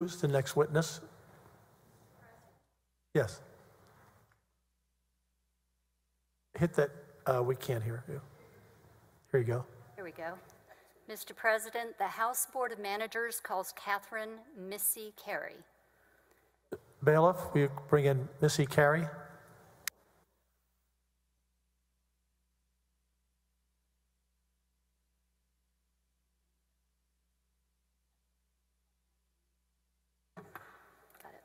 Who's the next witness? Yes. Hit that. We can't hear you. Here you go. Here we go. Mr. President, the House Board of Managers calls Katherine Missy Cary. Bailiff, will you bring in Missy Cary? Got it.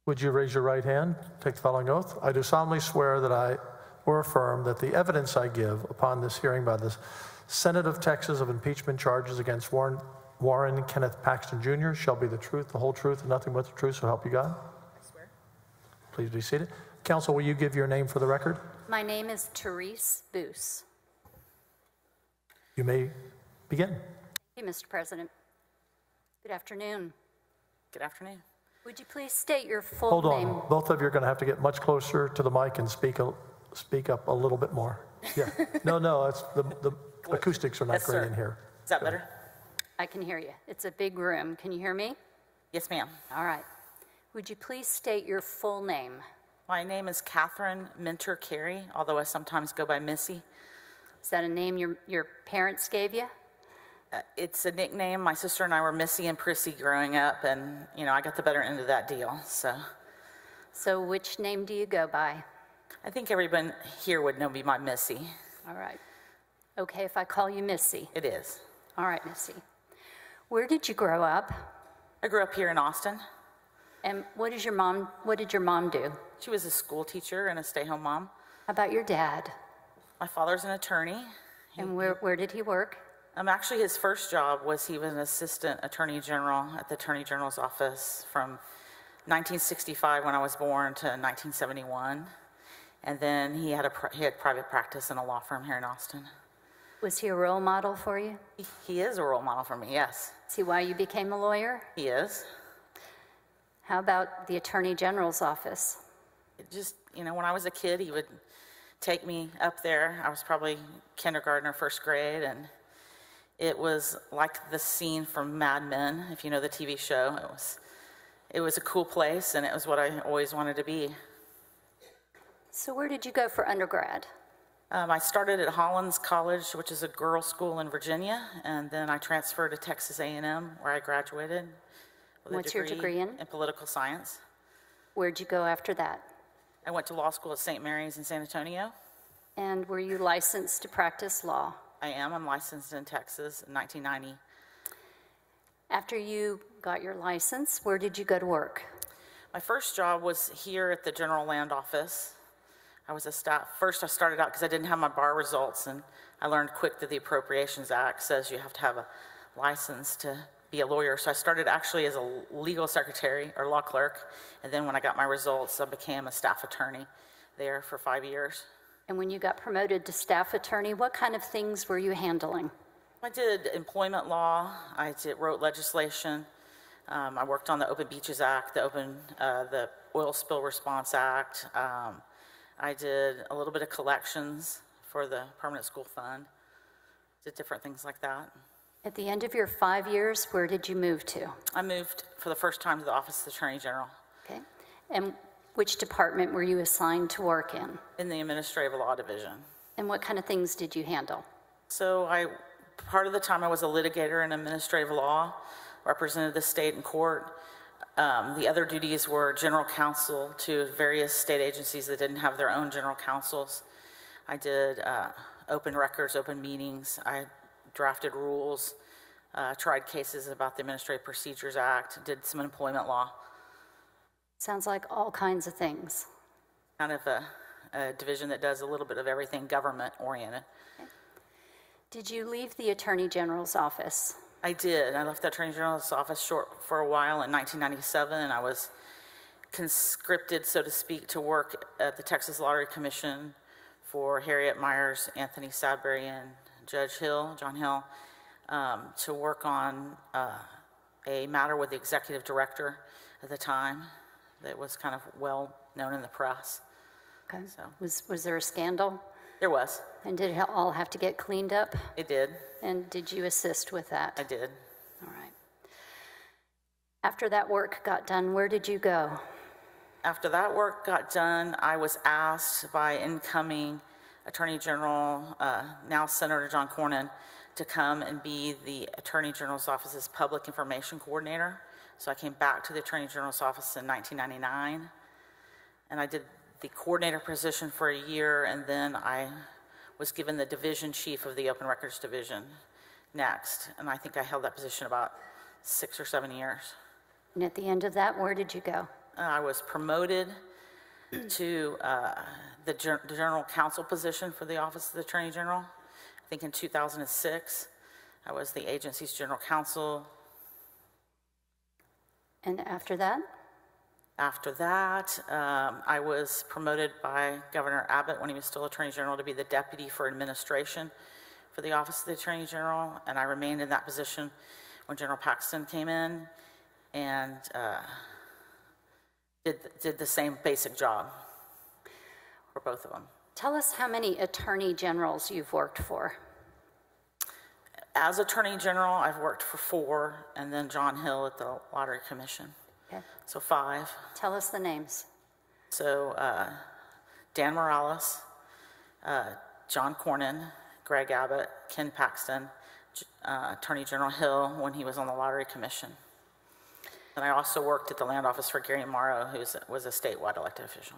Would you raise your right hand? Take the following oath. I do solemnly swear that I or affirm that the evidence I give upon this hearing by the Senate of Texas of impeachment charges against Warren Kenneth Paxton Jr. shall be the truth, the whole truth, and nothing but the truth, so help you God. I swear. Please be seated. Counsel, will you give your name for the record? My name is Therese Boos. You may begin. Thank you, Mr. President. Good afternoon. Good afternoon. Would you please state your full Hold name? on. Both of you are going to have to get much closer to the mic and speak up a little bit more. Yeah. No, it's the acoustics are not Yes, great sir. in here. Is that better? I can hear you. It's a big room. Can you hear me? Yes, ma'am. All right. Would you please state your full name? My name is Katherine Minter Cary, although I sometimes go by Missy. Is that a name your parents gave you? It's a nickname. My sister and I were Missy and Prissy growing up, and, I got the better end of that deal, so. So which name do you go by? I think everyone here would know me by Missy. All right. Okay, if I call you Missy. It is. All right, Missy. Where did you grow up? I grew up here in Austin. And what did your mom do? She was a school teacher and a stay-home mom. How about your dad? My father's an attorney. And where did he work? Actually, his first job was he was an assistant attorney general at the attorney general's office from 1965 when I was born to 1971. And then he had private practice in a law firm here in Austin. Was he a role model for you? He is a role model for me, yes. Is he why you became a lawyer? He is. How about the attorney general's office? It just, when I was a kid, he would take me up there. I was probably kindergarten or first grade, and it was like the scene from Mad Men, if you know the TV show. It was a cool place, and it was what I always wanted to be. So where did you go for undergrad? I started at Hollins College, which is a girls' school in Virginia, and then I transferred to Texas A&M, where I graduated with What's your degree in? In political science. Where'd you go after that? I went to law school at St. Mary's in San Antonio. And were you licensed to practice law? I am. I'm licensed in Texas in 1990. After you got your license, where did you go to work? My first job was here at the General Land Office. I was a staff. First, I started out because I didn't have my bar results, and I learned quick that the Appropriations Act says you have to have a license to be a lawyer. So I started actually as a legal secretary or law clerk, and then when I got my results, I became a staff attorney there for 5 years. And when you got promoted to staff attorney, what kind of things were you handling? I did employment law. I wrote legislation. I worked on the Open Beaches Act, the Oil Spill Response Act. I did a little bit of collections for the Permanent School Fund. Did different things like that. At the end of your 5 years, where did you move to? I moved for the first time to the Office of the Attorney General. Okay. And which department were you assigned to work in? In the Administrative Law Division. And what kind of things did you handle? So part of the time I was a litigator in administrative law, represented the state in court. The other duties were general counsel to various state agencies that didn't have their own general counsels. I did open records, open meetings. I drafted rules. tried cases about the Administrative Procedures Act, did some employment law. Sounds like all kinds of things. Kind of a division that does a little bit of everything government-oriented. Did you leave the Attorney General's office? I did. I left the Attorney General's office for a while in 1997, and I was conscripted, so to speak, to work at the Texas Lottery Commission for Harriet Myers, Anthony Sadbury, and Judge Hill, John Hill, to work on a matter with the executive director at the time that was kind of well known in the press. Okay. So. Was there a scandal? There was. And did it all have to get cleaned up? It did. And did you assist with that? I did. All right. After that work got done, where did you go? After that work got done, I was asked by incoming Attorney General, now Senator John Cornyn, to come and be the Attorney General's office's public information coordinator. So I came back to the Attorney General's office in 1999, and I did the coordinator position for a year, and then I was given the division chief of the Open Records Division next, and I think I held that position about 6 or 7 years. And at the end of that, where did you go? I was promoted to the general counsel position for the Office of the Attorney General. I think in 2006, I was the agency's general counsel. And after that? After that, I was promoted by Governor Abbott when he was still Attorney General to be the deputy for administration for the Office of the Attorney General, and I remained in that position when General Paxton came in and did the same basic job for both of them. Tell us how many attorney generals you've worked for. As Attorney General, I've worked for 4, and then John Hill at the Lottery Commission. Okay. So 5. Tell us the names. So Dan Morales, John Cornyn, Greg Abbott, Ken Paxton, Attorney General Hill when he was on the Lottery Commission. And I also worked at the land office for Gary Morrow, who was a statewide elected official.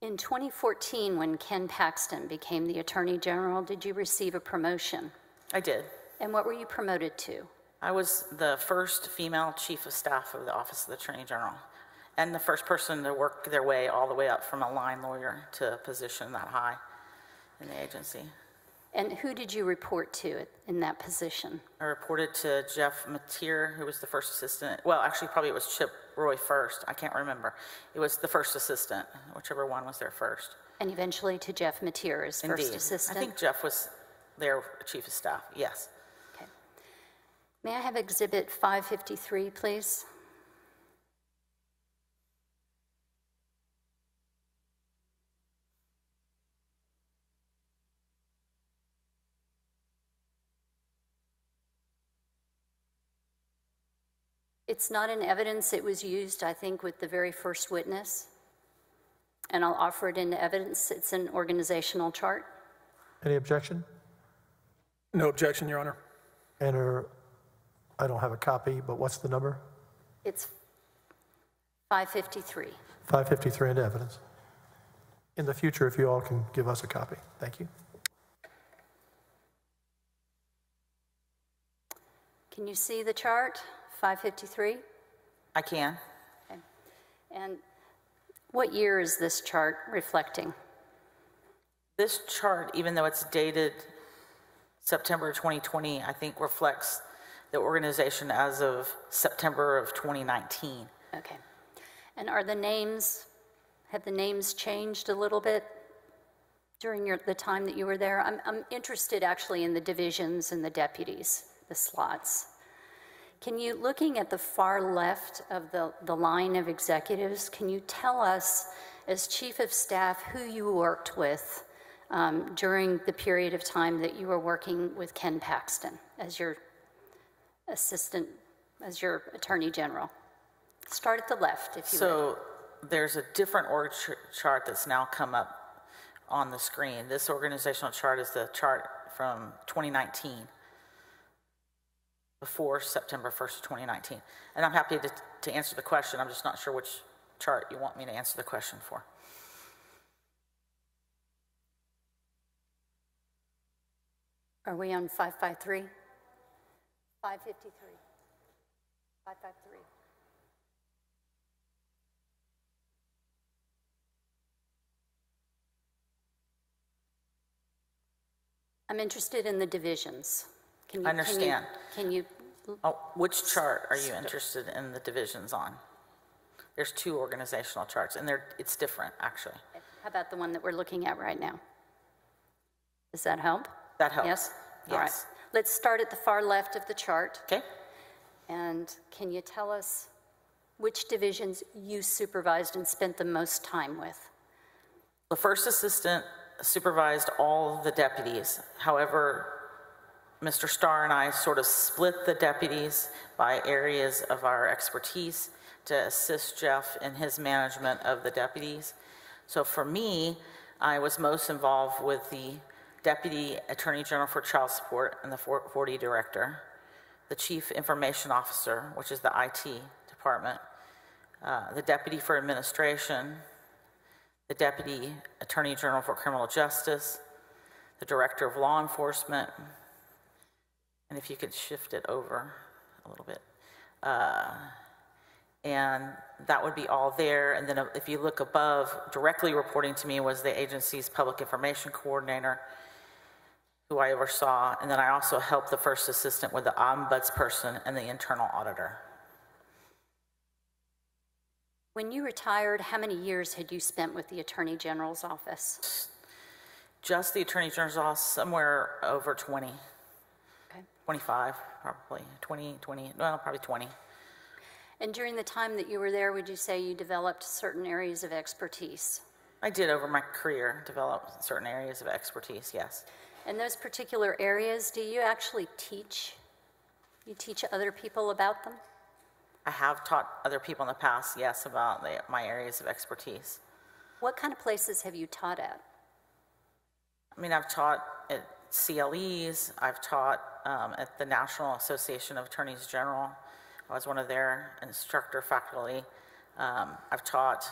In 2014, when Ken Paxton became the Attorney General, did you receive a promotion? I did. And what were you promoted to? I was the first female chief of staff of the Office of the Attorney General, and the first person to work their way all the way up from a line lawyer to a position that high in the agency. And who did you report to in that position? I reported to Jeff Mateer, who was the first assistant. Well, actually, probably it was Chip Roy first. I can't remember. It was the first assistant, whichever one was there first. And eventually to Jeff Mateer as first assistant? I think Jeff was their chief of staff, yes. Okay. May I have Exhibit 553, please? It's not in evidence. It was used, I think, with the very first witness. And I'll offer it into evidence. It's an organizational chart. Any objection? No objection, Your Honor. Enter, I don't have a copy, but what's the number? It's 553. 553 into evidence. In the future, if you all can give us a copy. Thank you. Can you see the chart, 553? I can. Okay. And what year is this chart reflecting? This chart, even though it's dated September 2020, I think reflects the organization as of September of 2019. Okay. And are the names, have the names changed a little bit during the time that you were there? I'm interested actually in the divisions and the deputies, the slots. Can you, looking at the far left of the line of executives, can you tell us, as chief of staff, who you worked with during the period of time that you were working with Ken Paxton as your assistant, as your attorney general? Start at the left, if you would. So there's a different org chart that's now come up on the screen. This organizational chart is the chart from 2019, before September 1st, 2019. And I'm happy to answer the question. I'm just not sure which chart you want me to answer the question for. Are we on 553? 553. 553. I'm interested in the divisions. Can you, Understand. Can you? Oh, which chart are you interested in the divisions on? There's two organizational charts, and it's different, actually. How about the one that we're looking at right now? Does that help? That helps. Yes? Yes. All right. Let's start at the far left of the chart. Okay. And can you tell us which divisions you supervised and spent the most time with? The first assistant supervised all the deputies. However, Mr. Starr and I sort of split the deputies by areas of our expertise to assist Jeff in his management of the deputies. So for me, I was most involved with the Deputy Attorney General for Child Support and the 40 Director, the Chief Information Officer, which is the IT department, the Deputy for Administration, the Deputy Attorney General for Criminal Justice, the Director of Law Enforcement, and if you could shift it over a little bit. And that would be all there. And then if you look above, directly reporting to me was the agency's Public Information Coordinator, who I oversaw. And then I also helped the first assistant with the ombudsperson and the internal auditor. When you retired, how many years had you spent with the Attorney General's office? Just the Attorney General's office, somewhere over 20. Okay. 25, probably. 20, well, probably 20. And during the time that you were there, would you say you developed certain areas of expertise? I did over my career develop certain areas of expertise, yes. And those particular areas, do you actually teach? You teach other people about them? I have taught other people in the past, yes, about my areas of expertise. What kind of places have you taught at? I mean, I've taught at CLEs, I've taught at the National Association of Attorneys General. I was one of their instructor faculty. I've taught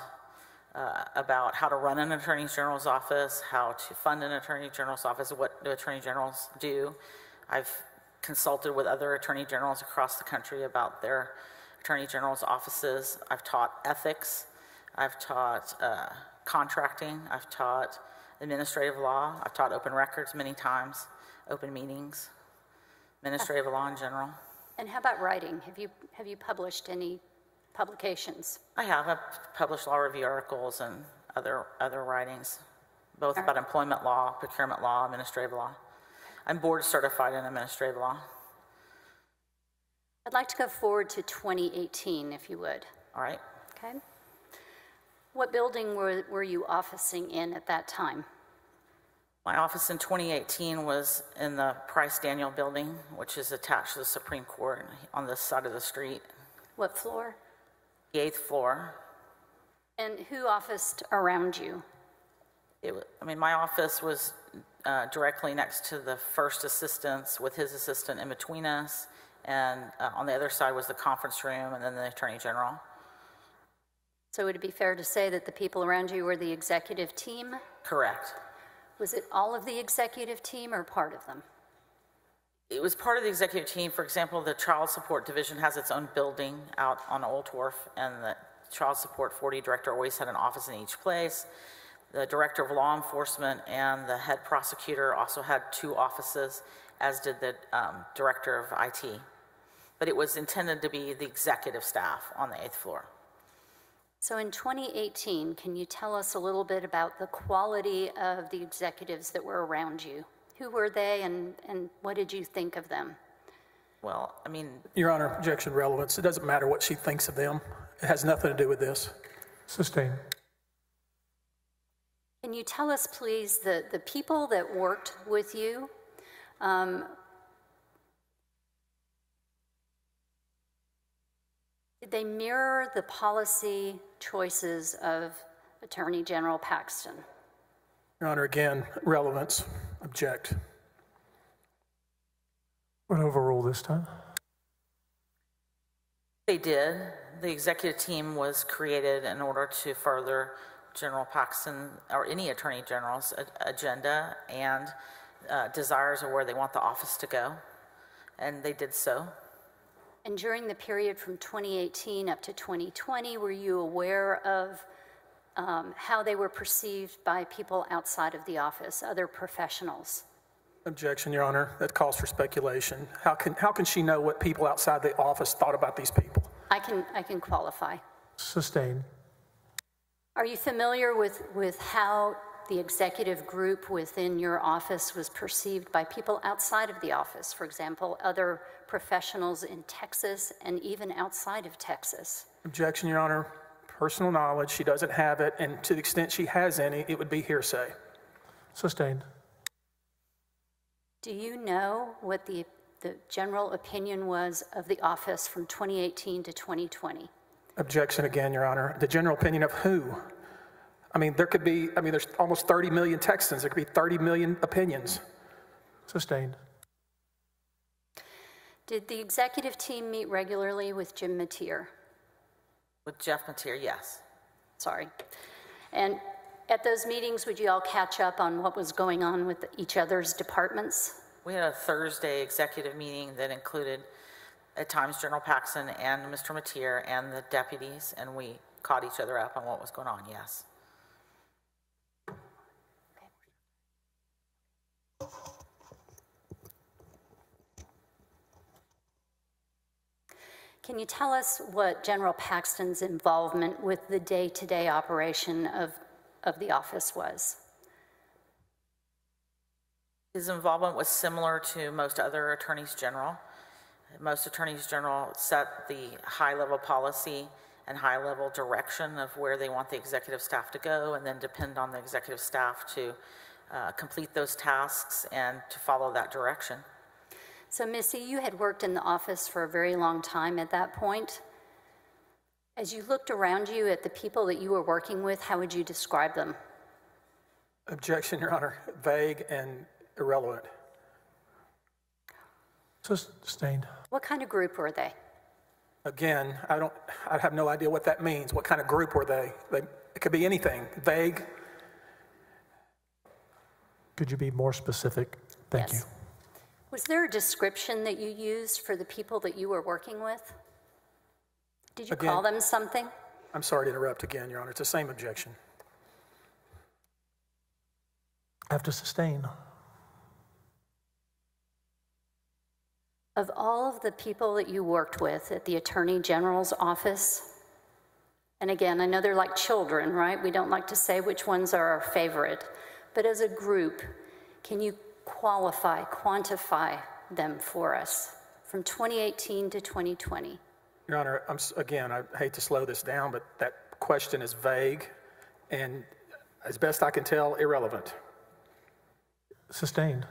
about how to run an Attorney General's office, how to fund an Attorney General's office, what do Attorney Generals do. I've consulted with other Attorney Generals across the country about their Attorney General's offices. I've taught ethics. I've taught contracting. I've taught administrative law. I've taught open records many times, open meetings, administrative law in general. And how about writing? Have you published any publications? I have. I've published law review articles and other writings, both about employment law, procurement law, administrative law. I'm board certified in administrative law. I'd like to go forward to 2018, if you would. All right. Okay. What building were you officing in at that time? My office in 2018 was in the Price Daniel building, which is attached to the Supreme Court on this side of the street. What floor? The 8th floor. And who officed around you? My office was directly next to the first assistants with his assistant in between us. And on the other side was the conference room and then the Attorney General. So would it be fair to say that the people around you were the executive team? Correct. Was it all of the executive team or part of them? It was part of the executive team. For example, the Child Support Division has its own building out on Old Wharf, and the Child Support 40 Director always had an office in each place. The Director of Law Enforcement and the head prosecutor also had 2 offices, as did the Director of IT. But it was intended to be the executive staff on the 8th floor. So in 2018, can you tell us a little bit about the quality of the executives that were around you? Who were they and what did you think of them? Well, Your Honor, objection relevance. It doesn't matter what she thinks of them. It has nothing to do with this. Sustained. Can you tell us, please, the people that worked with you, did they mirror the policy choices of Attorney General Paxton? Your Honor, again, relevance. Object. Would overrule this time. they did. The executive team was created in order to further General Paxton or any Attorney General's agenda and desires of where they want the office to go. and they did so. And during the period from 2018 up to 2020, were you aware of how they were perceived by people outside of the office, other professionals? Objection, Your Honor. That calls for speculation. How can she know what people outside the office thought about these people? I can qualify. Sustained. Are you familiar with how the executive group within your office was perceived by people outside of the office? For example, other professionals in Texas and even outside of Texas? Objection, Your Honor. Personal knowledge, she doesn't have it, and to the extent she has any, it would be hearsay. Sustained. Do you know what the general opinion was of the office from 2018 to 2020? Objection again, Your Honor. The general opinion of who? I mean, there's almost 30 million Texans. There could be 30 million opinions. Sustained. Did the executive team meet regularly with Jim Mateer? With Jeff Mateer, yes. Sorry. And at those meetings, would you all catch up on what was going on with each other's departments? We had a Thursday executive meeting that included, at times, General Paxton and Mr. Mateer and the deputies, and we caught each other up on what was going on, yes. Can you tell us what General Paxton's involvement with the day-to-day operation of the office was? His involvement was similar to most other attorneys general. Most attorneys general set the high-level policy and high-level direction of where they want the executive staff to go, and then depend on the executive staff to complete those tasks and to follow that direction. So, Missy, you had worked in the office for a very long time at that point. As you looked around you at the people that you were working with, how would you describe them? Objection, Your Honor. Vague and irrelevant. Sustained. What kind of group were they? Again, I have no idea what that means. What kind of group were they? It could be anything. Vague. Could you be more specific? Thank you. Was there a description that you used for the people that you were working with? Did you call them something? I'm sorry to interrupt again, Your Honor. It's the same objection. I have to sustain. Of all of the people that you worked with at the Attorney General's office, and again, I know they're like children, right? We don't like to say which ones are our favorite, but as a group, can you quantify them for us from 2018 to 2020? Your Honor, again, I hate to slow this down, but that question is vague and, as best I can tell, irrelevant. Sustained.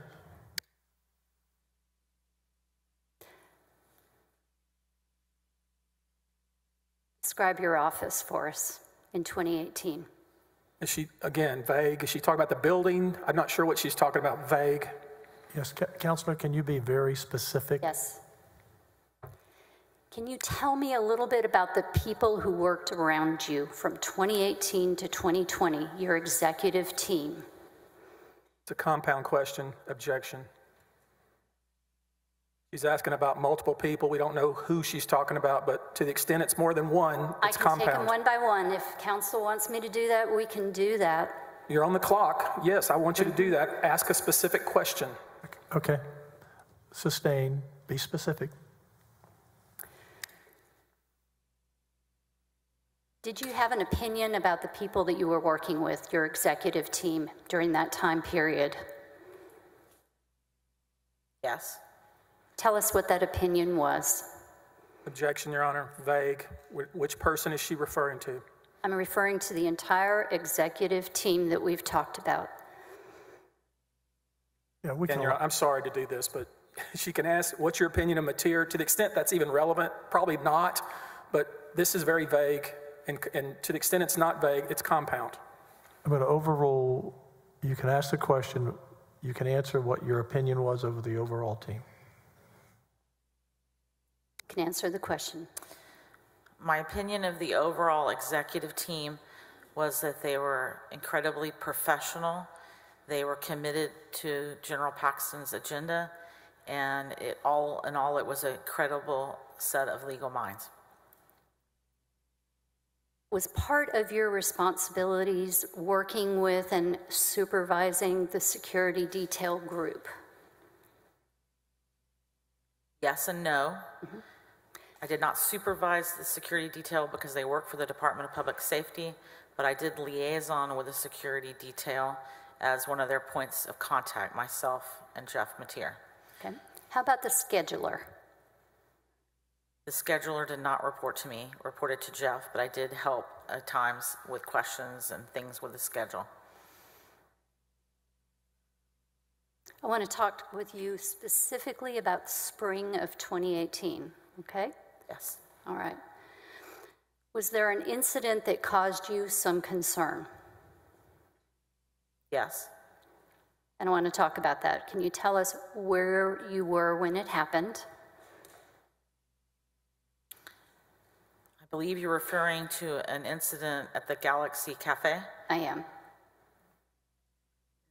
Describe your office for us in 2018. Is she, again, vague? Is she talking about the building? I'm not sure what she's talking about, vague. Yes, Counselor, can you be very specific? Yes. Can you tell me a little bit about the people who worked around you from 2018 to 2020, your executive team? It's a compound question. Objection. She's asking about multiple people. We don't know who she's talking about, but to the extent it's more than one, it's compound. I can take them one by one. If counsel wants me to do that, we can do that. You're on the clock. Yes, I want you to do that. Ask a specific question. Okay. Sustain. Be specific. Did you have an opinion about the people that you were working with, your executive team, during that time period? Yes. Tell us what that opinion was. Objection, Your Honor. Vague. Which person is she referring to? I'm referring to the entire executive team that we've talked about. Yeah, we can. I'm sorry to do this, but she can ask, what's your opinion of Mateer? To the extent that's even relevant, probably not, but this is very vague, and to the extent it's not vague, it's compound. I'm going to overrule. You can ask the question. You can answer what your opinion was of the overall team. Can answer the question. My opinion of the overall executive team was that they were incredibly professional. They were committed to General Paxton's agenda, and it all in all, it was a credible set of legal minds. Was part of your responsibilities working with and supervising the security detail group? Yes and no. I did not supervise the security detail because they work for the Department of Public Safety, but I did liaison with the security detail as one of their points of contact, myself and Jeff Mateer. Okay. How about the scheduler? The scheduler did not report to me, reported to Jeff, but I did help at times with questions and things with the schedule. I want to talk with you specifically about spring of 2018, okay? Yes. All right. Was there an incident that caused you some concern? Yes. And I want to talk about that. Can you tell us where you were when it happened? I believe you're referring to an incident at the Galaxy Cafe. I am.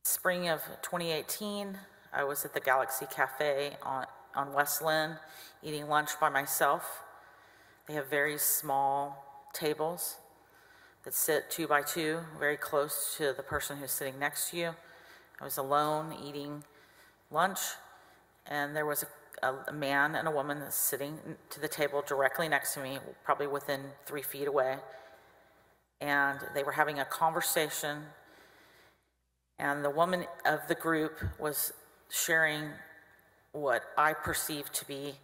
Spring of 2018, I was at the Galaxy Cafe on West Lynn eating lunch by myself. They have very small tables that sit 2 by 2, very close to the person who's sitting next to you. I was alone eating lunch, and there was a man and a woman sitting to the table directly next to me, probably within 3 feet away. And they were having a conversation, and the woman of the group was sharing what I perceived to be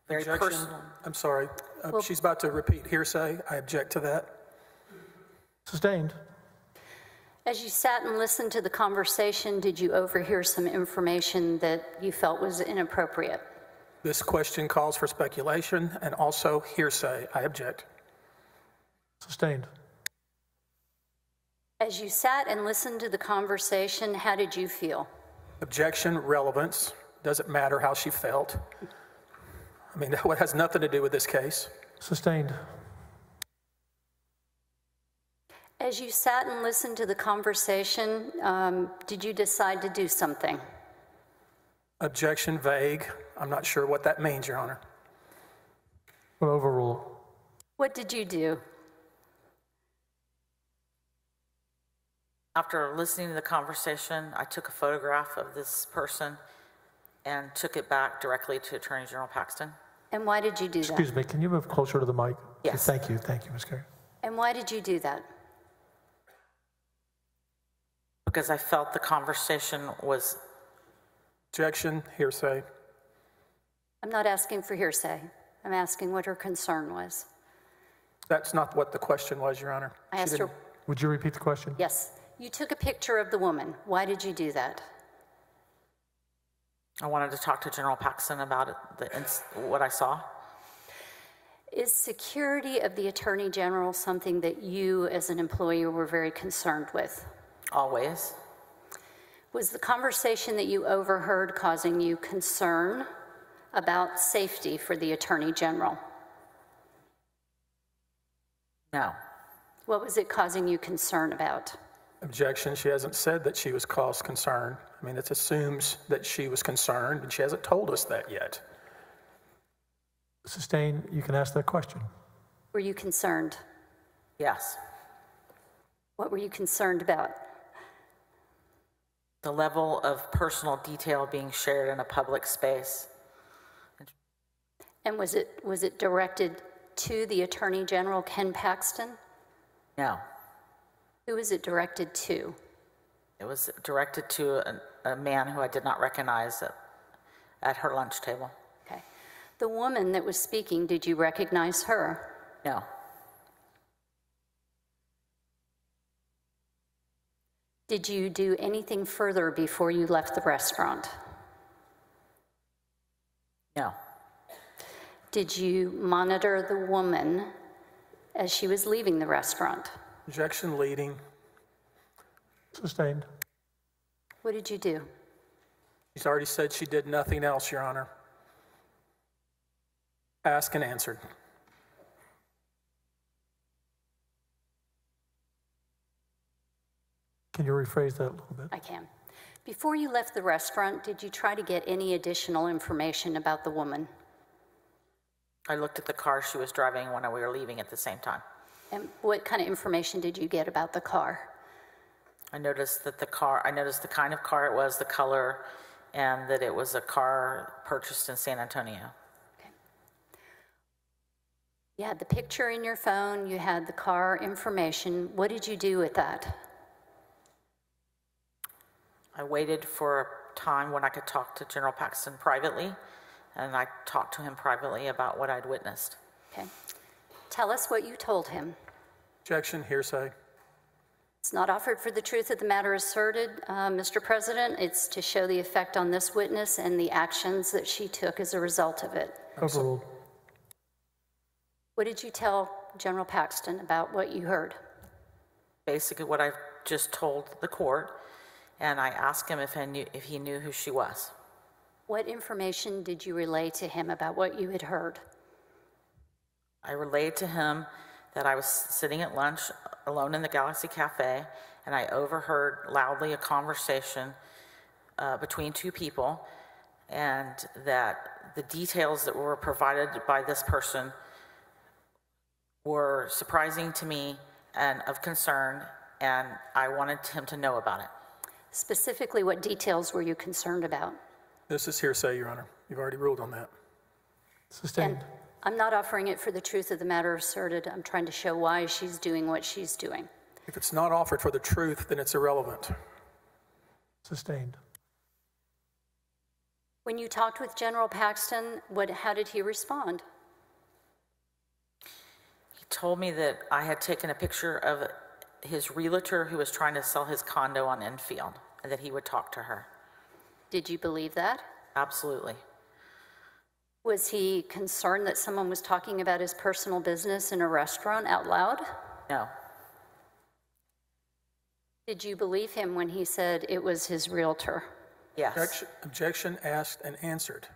very Objection. personal. I'm sorry. She's about to repeat hearsay. I object to that. Sustained. As you sat and listened to the conversation, did you overhear some information that you felt was inappropriate? This question calls for speculation and also hearsay. I object. Sustained. As you sat and listened to the conversation, how did you feel? Objection, relevance. Doesn't matter how she felt. I mean, that has nothing to do with this case. Sustained. As you sat and listened to the conversation, did you decide to do something? Objection, vague. I'm not sure what that means, Your Honor. Will overrule. What did you do? After listening to the conversation, I took a photograph of this person and took it back directly to Attorney General Paxton. And why did you do that? Excuse me, can you move closer to the mic? Yes. Thank you, Ms. Cary. And why did you do that? Because I felt the conversation was... Objection, hearsay. I'm not asking for hearsay. I'm asking what her concern was. That's not what the question was, Your Honor. I asked her, Would you repeat the question? yes. You took a picture of the woman. Why did you do that? I wanted to talk to General Paxton about it, what I saw. Is security of the Attorney General something that you as an employee were very concerned with? Always. Was the conversation that you overheard causing you concern about safety for the Attorney General? No. What was it causing you concern about? Objection, she hasn't said that she was caused concern. I mean, it assumes that she was concerned, and she hasn't told us that yet. Sustained, you can ask that question. Were you concerned? Yes. What were you concerned about? The level of personal detail being shared in a public space. And was it directed to the Attorney General, Ken Paxton? No. Who was it directed to? It was directed to a man who I did not recognize at her lunch table. Okay. The woman that was speaking, did you recognize her? No. Did you do anything further before you left the restaurant? No. Did you monitor the woman as she was leaving the restaurant? Objection, leading. Sustained. What did you do? She's already said she did nothing else, Your Honor. Asked and answered. Can you rephrase that a little bit? I can. Before you left the restaurant, did you try to get any additional information about the woman? I looked at the car she was driving when we were leaving at the same time. And what kind of information did you get about the car? I noticed the kind of car it was, the color, and that it was a car purchased in San Antonio. Okay. You had the picture in your phone, you had the car information. What did you do with that? I waited for a time when I could talk to General Paxton privately, and I talked to him privately about what I'd witnessed. Okay. Tell us what you told him. Objection, hearsay. It's not offered for the truth of the matter asserted, Mr. President. It's to show the effect on this witness and the actions that she took as a result of it. Overruled. What did you tell General Paxton about what you heard? Basically what I've just told the court, and I asked him if he knew who she was. What information did you relay to him about what you had heard? I relayed to him that I was sitting at lunch alone in the Galaxy Cafe, and I overheard loudly a conversation between two people, and that the details that were provided by this person were surprising to me and of concern, and I wanted him to know about it. Specifically, what details were you concerned about? This is hearsay, Your Honor. You've already ruled on that. Sustained. And I'm not offering it for the truth of the matter asserted. I'm trying to show why she's doing what she's doing. If it's not offered for the truth, then it's irrelevant. Sustained. When you talked with General Paxton, how did he respond? He told me that I had taken a picture of his realtor who was trying to sell his condo on Enfield, and that he would talk to her. Did you believe that? Absolutely. Was he concerned that someone was talking about his personal business in a restaurant out loud? No. Did you believe him when he said it was his realtor? Yes. Objection asked and answered.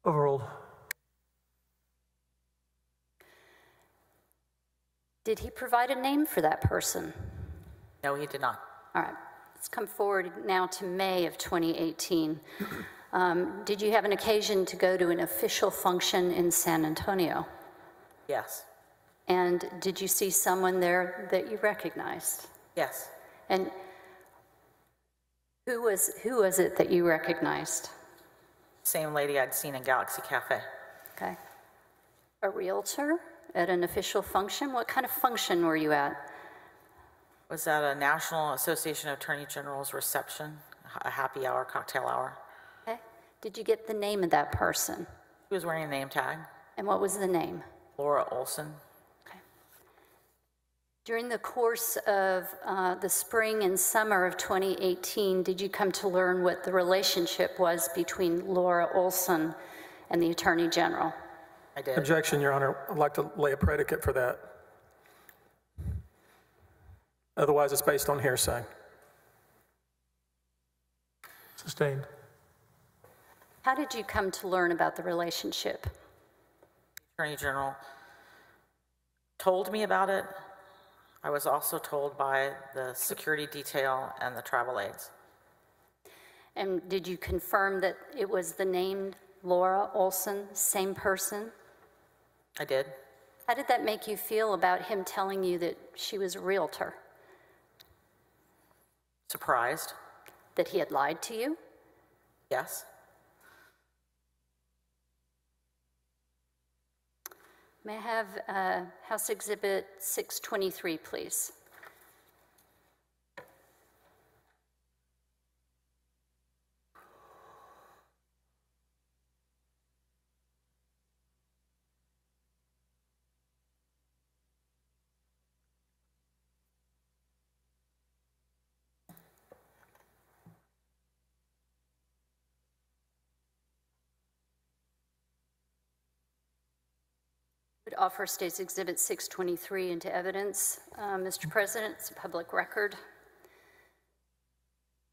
Overruled. Did he provide a name for that person? No, he did not. All right, let's come forward now to May of 2018. Did you have an occasion to go to an official function in San Antonio? Yes. And did you see someone there that you recognized? Yes. And who was it that you recognized? Same lady I'd seen in Galaxy Cafe. Okay. A realtor at an official function? What kind of function were you at? Was at a National Association of Attorney General's reception, a happy hour, cocktail hour. Okay. Did you get the name of that person? He was wearing a name tag. And what was the name? Laura Olson. Okay. During the course of the spring and summer of 2018, did you come to learn what the relationship was between Laura Olson and the Attorney General? I did. Objection, Your Honor. I'd like to lay a predicate for that. Otherwise, it's based on hearsay. Sustained. How did you come to learn about the relationship? Attorney General told me about it. I was also told by the security detail and the travel aides. And did you confirm that it was the named Laura Olson, same person? I did. How did that make you feel about him telling you that she was a realtor? Surprised. That he had lied to you? Yes. May I have House Exhibit 623, please? Would offer State's Exhibit 623 into evidence. Mr. President, it's a public record.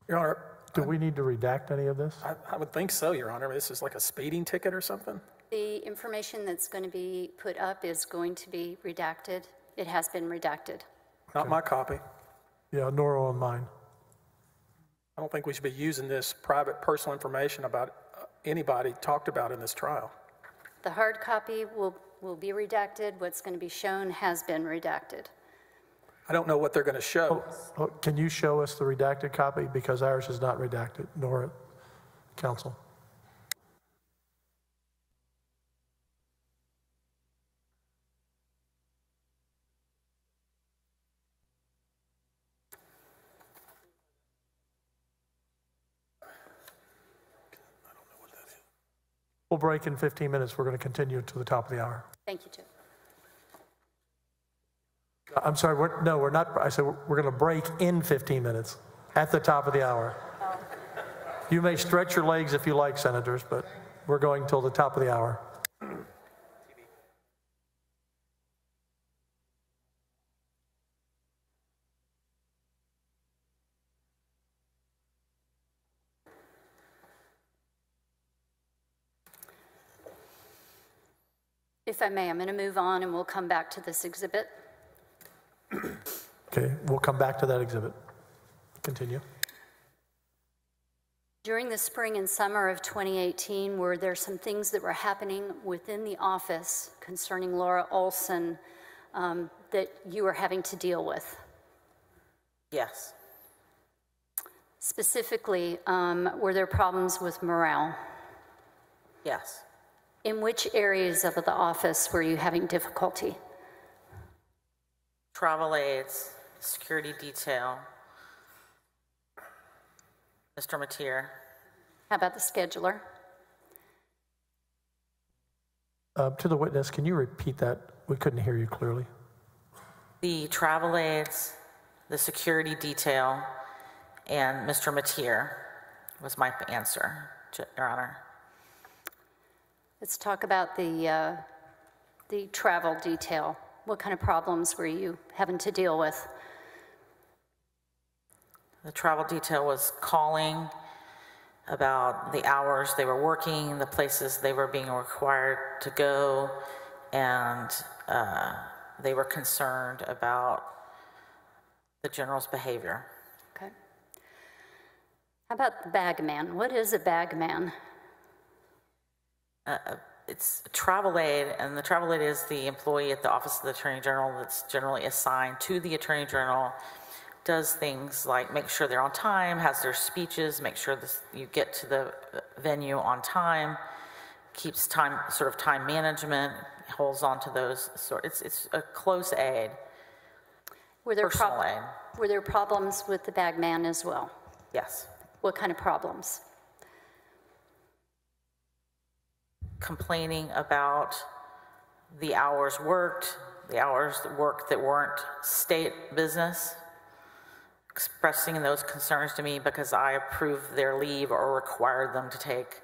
Your Honor. Do we need to redact any of this? I would think so, Your Honor. This is like a speeding ticket or something. The information that's going to be put up is going to be redacted. It has been redacted. Not my copy. Yeah, nor on mine. I don't think we should be using this private personal information about anybody talked about in this trial. The hard copy will be redacted. What's going to be shown has been redacted. I don't know what they're going to show. Can you show us the redacted copy? Because ours is not redacted, nor counsel. We'll break in 15 minutes. We're going to continue to the top of the hour. Thank you, Jim. I'm sorry, we're not. I said we're going to break in 15 minutes at the top of the hour. You may stretch your legs if you like, senators, but we're going till the top of the hour. If I may, I'm going to move on and we'll come back to this exhibit. Okay, we'll come back to that exhibit. Continue. During the spring and summer of 2018, were there some things that were happening within the office concerning Laura Olson that you were having to deal with? Yes. Specifically, were there problems with morale? Yes. In which areas of the office were you having difficulty? Travel aides, security detail, Mr. Mateer. How about the scheduler? To the witness, can you repeat that? We couldn't hear you clearly. The travel aides, the security detail, and Mr. Mateer was my answer, Your Honor. Let's talk about the travel detail. What kind of problems were you having to deal with? The travel detail was calling about the hours they were working, the places they were being required to go, and they were concerned about the general's behavior. Okay. How about the bag man? What is a bag man? It's a travel aide, and the travel aide is the employee at the Office of the Attorney General that's generally assigned to the Attorney General, does things like make sure they're on time, has their speeches, make sure you get to the venue on time, keeps time, sort of time management, holds on to those. It's a close aide, personal aide. Were there problems with the bag man as well? Yes. What kind of problems? Complaining about the hours worked, the hours worked that weren't state business, expressing those concerns to me because I approved their leave or required them to take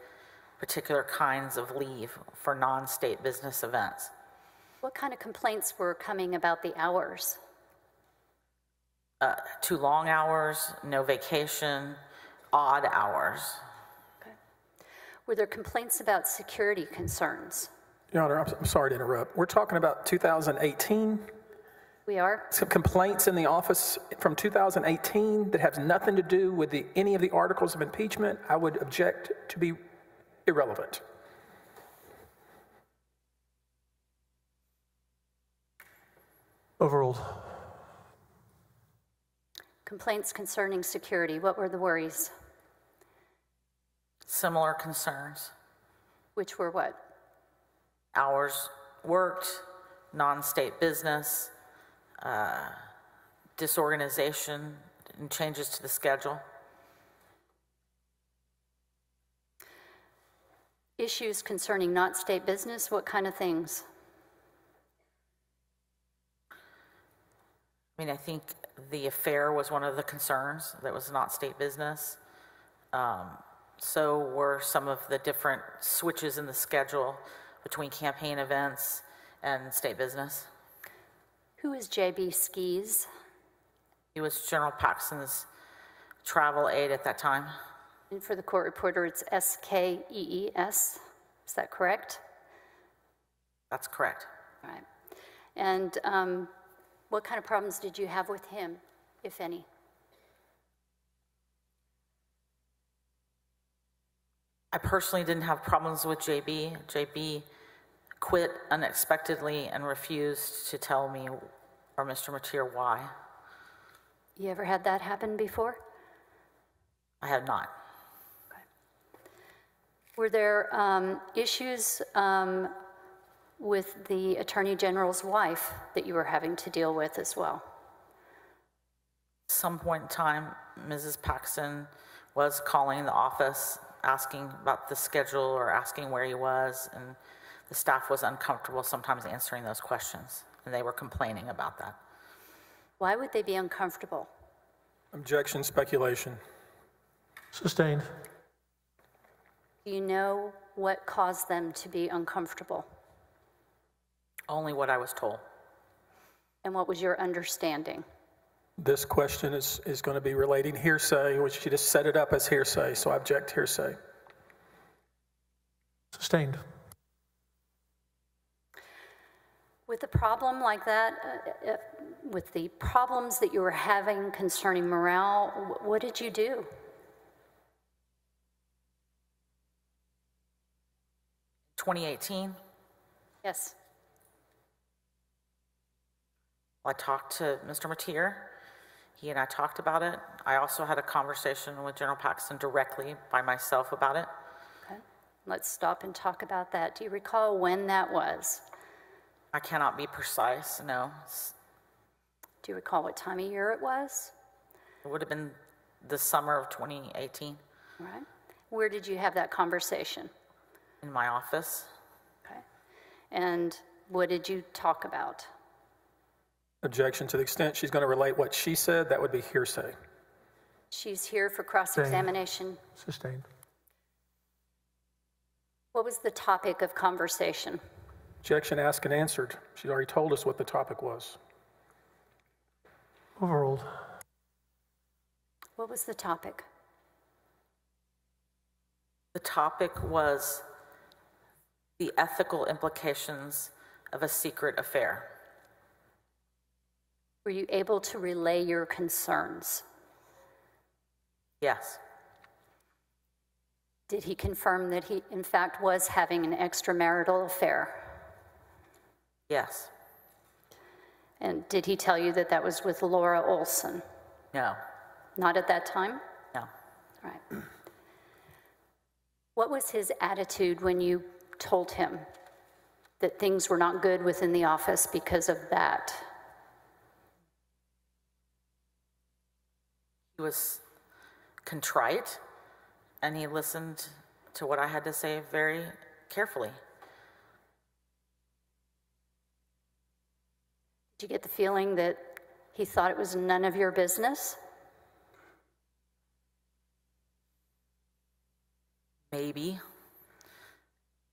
particular kinds of leave for non-state business events. What kind of complaints were coming about the hours? Too long hours, no vacation, odd hours. Were there complaints about security concerns? Your Honor, I'm sorry to interrupt. We're talking about 2018? We are? Some complaints in the office from 2018 that has nothing to do with any of the articles of impeachment, I would object to be irrelevant. Overruled. Complaints concerning security. What were the worries? Similar concerns. Which were what? Hours worked, non-state business, disorganization, and changes to the schedule. Issues concerning not state business, what kind of things? I mean, I think the affair was one of the concerns that was not state business. So were some of the different switches in the schedule between campaign events and state business. Who is J.B. Skis? He was General Paxton's travel aide at that time. And for the court reporter, it's S-K-E-E-S. Is that correct? That's correct. All right. And what kind of problems did you have with him, if any? I personally didn't have problems with JB. JB quit unexpectedly and refused to tell me or Mr. Mateer why. You ever had that happen before? I have not. Were there issues with the Attorney General's wife that you were having to deal with as well? At some point in time, Mrs. Paxton was calling the office, asking about the schedule or asking where he was, and the staff was uncomfortable sometimes answering those questions, and they were complaining about that. Why would they be uncomfortable? Objection, speculation. Sustained. Do you know what caused them to be uncomfortable? Only what I was told. And what was your understanding? This question is going to be relating hearsay, which you just set it up as hearsay, so I object hearsay. Sustained. With a problem like that, with the problems that you were having concerning morale, what did you do? In 2018, Yes. I talked to Mr. Mateer. He and I talked about it. I also had a conversation with General Paxton directly by myself about it. Okay. Let's stop and talk about that. Do you recall when that was? I cannot be precise, no. Do you recall what time of year it was? It would have been the summer of 2018 All right. Where did you have that conversation? in my office. Okay. And what did you talk about? Objection. To the extent she's going to relate what she said, that would be hearsay. She's here for cross-examination. Sustained. What was the topic of conversation? Objection asked and answered. She's already told us what the topic was. Overruled. What was the topic? The topic was the ethical implications of a secret affair. Were you able to relay your concerns? Yes. Did he confirm that he, in fact, was having an extramarital affair? Yes. And did he tell you that that was with Laura Olson? No. Not at that time? No. Right. What was his attitude when you told him that things were not good within the office because of that? He was contrite, and he listened to what I had to say very carefully. Did you get the feeling that he thought it was none of your business? Maybe.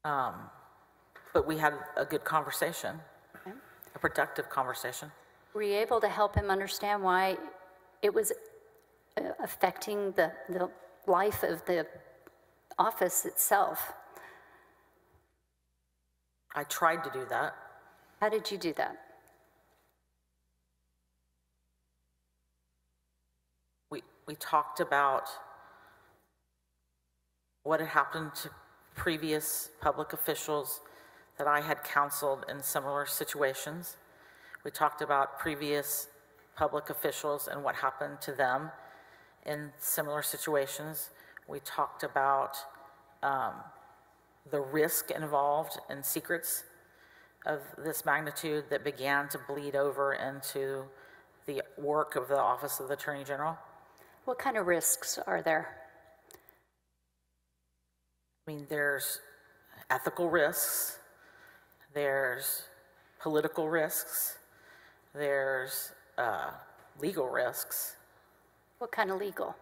But we had a good conversation, Okay. a productive conversation. Were you able to help him understand why it was affecting the life of the office itself? I tried to do that. How did you do that? We talked about what had happened to previous public officials that I had counseled in similar situations. We talked about previous public officials and what happened to them in similar situations. We talked about the risk involved in secrets of this magnitude that began to bleed over into the work of the Office of the Attorney General. What kind of risks are there? I mean, there's ethical risks, there's political risks, there's legal risks. What kind of legal?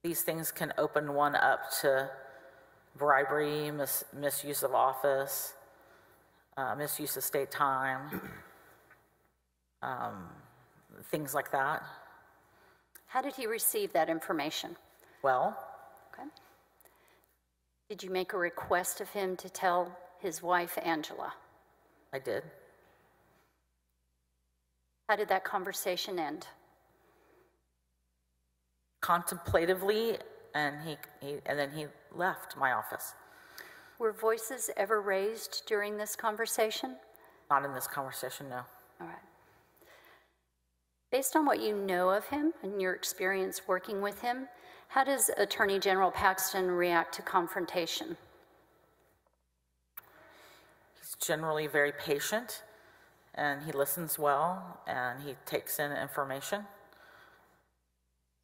These things can open one up to bribery, misuse of office, misuse of state time, things like that. How did he receive that information? Well, Okay. Did you make a request of him to tell his wife, Angela? I did. How did that conversation end? Contemplatively, and then he left my office. Were voices ever raised during this conversation? Not in this conversation, no. All right. Based on what you know of him and your experience working with him, how does Attorney General Paxton react to confrontation? He's generally very patient, and he listens well, and he takes in information.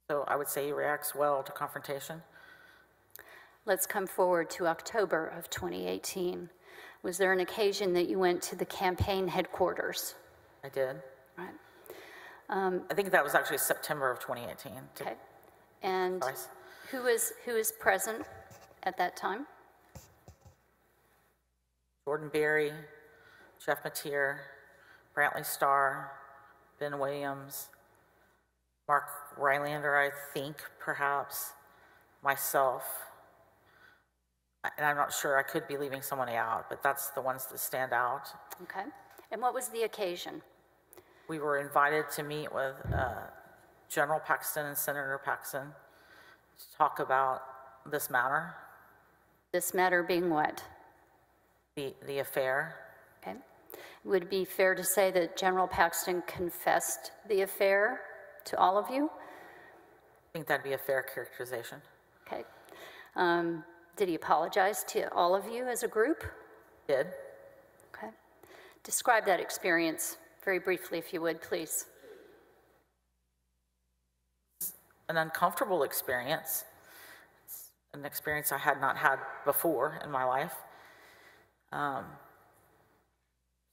So I would say he reacts well to confrontation. Let's come forward to October of 2018. Was there an occasion that you went to the campaign headquarters? I did. Right. I think that was actually September of 2018. Okay. And Twice. who was present at that time? Jordan Berry, Jeff Mateer, Brantley Starr, Ben Williams, Mark Rylander, I think, perhaps, myself. And I'm not sure, I could be leaving somebody out, but that's the ones that stand out. Okay. And what was the occasion? We were invited to meet with General Paxton and Senator Paxton to talk about this matter. This matter being what? The affair. Okay. Would it be fair to say that General Paxton confessed the affair to all of you? I think that'd be a fair characterization. Okay. Did he apologize to all of you as a group? Did. Okay. Describe that experience very briefly, if you would, please. An uncomfortable experience. It's an experience I had not had before in my life.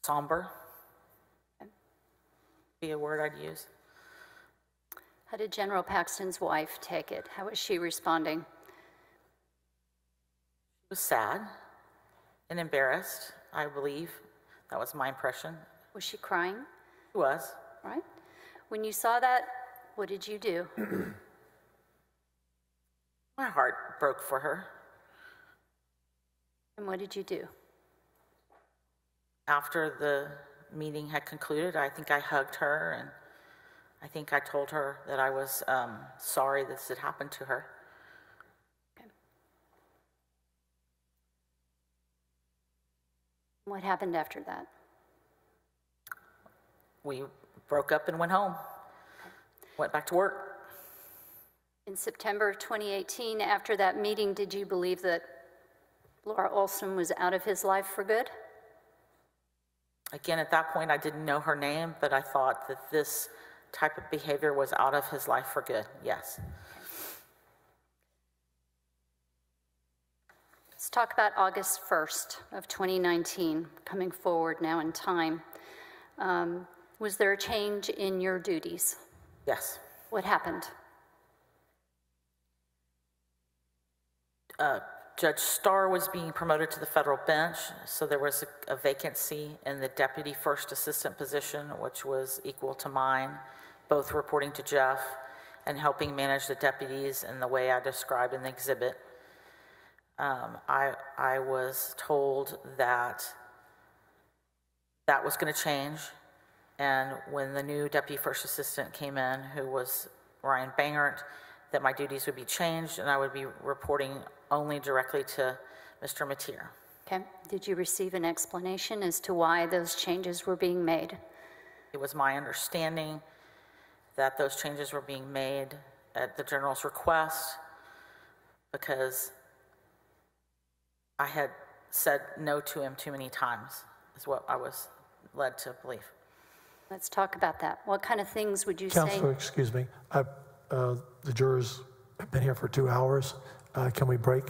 Somber. Be a word I'd use. How did General Paxton's wife take it? How was she responding? She was sad and embarrassed, I believe. That was my impression. Was she crying? She was. Right. When you saw that, what did you do? My heart broke for her. And what did you do? After the meeting had concluded, I think I hugged her, and I think I told her that I was sorry this had happened to her. Okay. What happened after that? We broke up and went home. Went back to work. In September of 2018, after that meeting, did you believe that Laura Olson was out of his life for good? Again, at that point, I didn't know her name, but I thought that this type of behavior was out of his life for good, yes. Let's talk about August 1st of 2019, coming forward now in time. Was there a change in your duties? Yes. What happened? Judge Starr was being promoted to the federal bench, so there was a vacancy in the deputy first assistant position, which was equal to mine, both reporting to Jeff and helping manage the deputies in the way I described in the exhibit. I was told that that was going to change, and when the new deputy first assistant came in, who was Ryan Bangert, that my duties would be changed and I would be reporting only directly to Mr. Mateer. Okay. Did you receive an explanation as to why those changes were being made? It was my understanding that those changes were being made at the general's request because I had said no to him too many times, is what I was led to believe. Let's talk about that. What kind of things would you Counselor, say? excuse me. The jurors have been here for 2 hours. Can we break?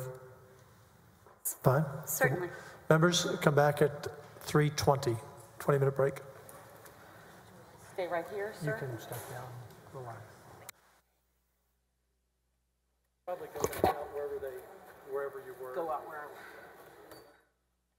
Fine. Certainly. Members, come back at 3:20. 20-minute break. Stay right here, You sir. can step down the line. Probably go out wherever you were. Go out where I was.